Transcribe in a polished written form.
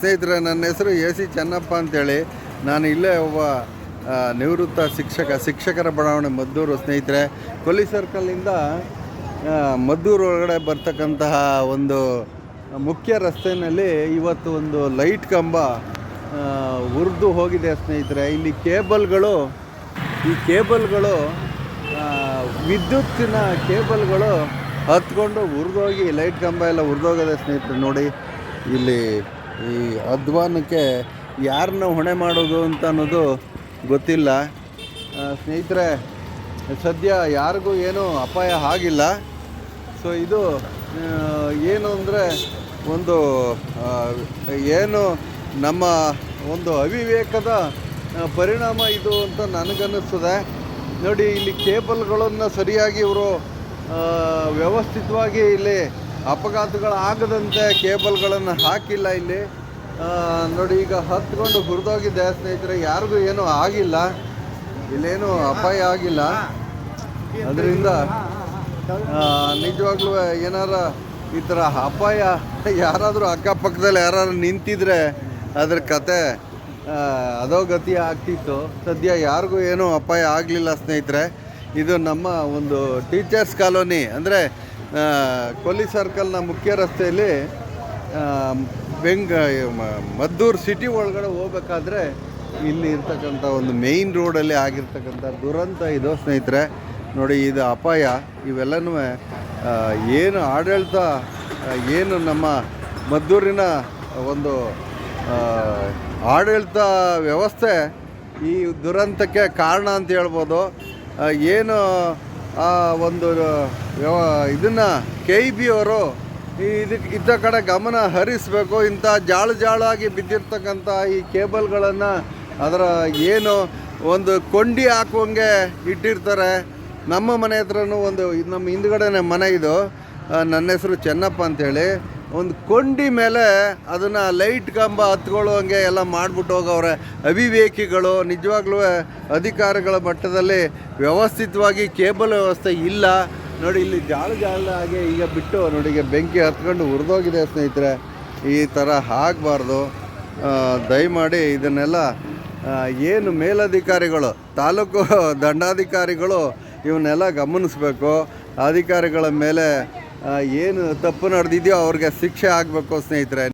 ಸ್ನೇಹಿತರೆ, ನನ್ನ ಹೆಸರು AC ಚೆನ್ನಪ್ಪ ಅಂತೇಳಿ. ನಾನು ಇಲ್ಲೇ ಒಬ್ಬ ನಿವೃತ್ತ ಶಿಕ್ಷಕರ ಬಡಾವಣೆ ಮದ್ದೂರು. ಸ್ನೇಹಿತರೆ, ಕೊಲ್ಲಿ ಸರ್ಕಲಿಂದ ಮದ್ದೂರು ಒಳಗಡೆ ಬರ್ತಕ್ಕಂತಹ ಒಂದು ಮುಖ್ಯ ರಸ್ತೆಯಲ್ಲಿ ಇವತ್ತು ಒಂದು ಲೈಟ್ ಕಂಬ ಉರಿದು ಹೋಗಿದೆ. ಸ್ನೇಹಿತರೆ, ಇಲ್ಲಿ ಈ ಕೇಬಲ್ಗಳು ವಿದ್ಯುತ್ತಿನ ಕೇಬಲ್ಗಳು ಹತ್ಕೊಂಡು ಉರಿದೋಗಿ ಲೈಟ್ ಕಂಬ ಎಲ್ಲ ಉರಿದೋಗಿದೆ. ಸ್ನೇಹಿತರೆ ನೋಡಿ, ಇಲ್ಲಿ ಈ ಅಧ್ವಾನಕ್ಕೆ ಯಾರನ್ನ ಹೊಣೆ ಮಾಡೋದು ಅಂತ ಅನ್ನೋದು ಗೊತ್ತಿಲ್ಲ. ಸ್ನೇಹಿತರೆ, ಸದ್ಯ ಯಾರಿಗೂ ಏನೂ ಅಪಾಯ ಆಗಿಲ್ಲ. ಸೊ ಇದು ಏನು ಅಂದರೆ ಏನು ನಮ್ಮ ಒಂದು ಅವಿವೇಕದ ಪರಿಣಾಮ ಇದು ಅಂತ ನನಗನ್ನಿಸ್ತದೆ. ನೋಡಿ, ಇಲ್ಲಿ ಕೇಬಲ್ಗಳನ್ನು ಸರಿಯಾಗಿ ಇವರು ವ್ಯವಸ್ಥಿತವಾಗಿ ಇಲ್ಲಿ ಅಪಘಾತಗಳಾಗದಂತೆ ಕೇಬಲ್ಗಳನ್ನು ಹಾಕಿಲ್ಲ. ಇಲ್ಲಿ ನೋಡಿ, ಈಗ ಹತ್ಕೊಂಡು ಹುರಿದೋಗಿದೆ. ಸ್ನೇಹಿತರೆ, ಯಾರಿಗೂ ಏನೂ ಆಗಿಲ್ಲ, ಇಲ್ಲೇನೂ ಅಪಾಯ ಆಗಿಲ್ಲ. ಅದರಿಂದ ನಿಜವಾಗ್ಲೂ ಏನಾರ ಈ ಥರ ಅಪಾಯ ಯಾರಾದರೂ ಅಕ್ಕಪಕ್ಕದಲ್ಲಿ ಯಾರು ನಿಂತಿದ್ರೆ ಅದ್ರ ಕತೆ ಅಧೋಗತಿ ಆಗ್ತಿತ್ತು. ಸದ್ಯ ಯಾರಿಗೂ ಏನೂ ಅಪಾಯ ಆಗಲಿಲ್ಲ. ಸ್ನೇಹಿತರೆ, ಇದು ನಮ್ಮ ಒಂದು ಟೀಚರ್ಸ್ ಕಾಲೋನಿ, ಅಂದರೆ ಕೊಲ್ಲಿ ಸರ್ಕಲ್ನ ಮುಖ್ಯ ರಸ್ತೆಯಲ್ಲಿ ಮದ್ದೂರು ಸಿಟಿ ಒಳಗಡೆ ಹೋಗ್ಬೇಕಾದ್ರೆ ಇಲ್ಲಿ ಇರ್ತಕ್ಕಂಥ ಒಂದು ಮೇಯ್ನ್ ರೋಡಲ್ಲಿ ಆಗಿರ್ತಕ್ಕಂಥ ದುರಂತ ಇದು. ಸ್ನೇಹಿತರೆ ನೋಡಿ, ಇದು ಅಪಾಯ. ಇವೆಲ್ಲನೂ ಏನು ಆಡಳಿತ, ಏನು ನಮ್ಮ ಮದ್ದೂರಿನ ಒಂದು ಆಡಳಿತ ವ್ಯವಸ್ಥೆ ಈ ದುರಂತಕ್ಕೆ ಕಾರಣ ಅಂತ ಹೇಳ್ಬೋದು. ಏನು ಒಂದು ಇದನ್ನು KEB ಅವರು ಇದ್ದ ಕಡೆ ಗಮನ ಹರಿಸಬೇಕು. ಇಂಥ ಜಾಳಾಗಿ ಬಿದ್ದಿರ್ತಕ್ಕಂಥ ಈ ಕೇಬಲ್ಗಳನ್ನು ಅದರ ಏನು ಒಂದು ಕೊಂಡಿ ಹಾಕುವಂಗೆ ಇಟ್ಟಿರ್ತಾರೆ. ನಮ್ಮ ಮನೆ ಹತ್ರನೂ ನಮ್ಮ ಹಿಂದ್ಗಡೆನೇ ಮನೆ ಇದು. ನನ್ನ ಹೆಸರು ಚೆನ್ನಪ್ಪ ಅಂಥೇಳಿ. ಒಂದು ಕೊಂಡಿ ಮೇಲೆ ಅದನ್ನು ಲೈಟ್ ಕಂಬ ಹತ್ಕೊಳ್ಳುವಂಗೆ ಎಲ್ಲ ಮಾಡಿಬಿಟ್ಟು ಹೋಗವ್ರೆ ಅವಿವೇಕಿಗಳು. ನಿಜವಾಗ್ಲೂ ಅಧಿಕಾರಿಗಳ ಮಟ್ಟದಲ್ಲಿ ವ್ಯವಸ್ಥಿತವಾಗಿ ಕೇಬಲ್ ವ್ಯವಸ್ಥೆ ಇಲ್ಲ. ನೋಡಿ, ಇಲ್ಲಿ ಜಾಳಾಗಿ ಈಗ ಬಿಟ್ಟು ನೋಡಿ, ಈಗ ಬೆಂಕಿ ಹತ್ಕೊಂಡು ಉರಿದೋಗಿದೆ. ಸ್ನೇಹಿತರೆ, ಈ ಥರ ಆಗಬಾರ್ದು. ದಯಮಾಡಿ ಇದನ್ನೆಲ್ಲ ಏನು ಮೇಲಧಿಕಾರಿಗಳು, ತಾಲೂಕು ದಂಡಾಧಿಕಾರಿಗಳು ಇವನ್ನೆಲ್ಲ ಗಮನಿಸಬೇಕು. ಅಧಿಕಾರಿಗಳ ಮೇಲೆ ಏನು ತಪ್ಪು ನಡೆದಿದೆಯೋ ಅವ್ರಿಗೆ ಶಿಕ್ಷೆ ಆಗಬೇಕು. ಸ್ನೇಹಿತರೆ.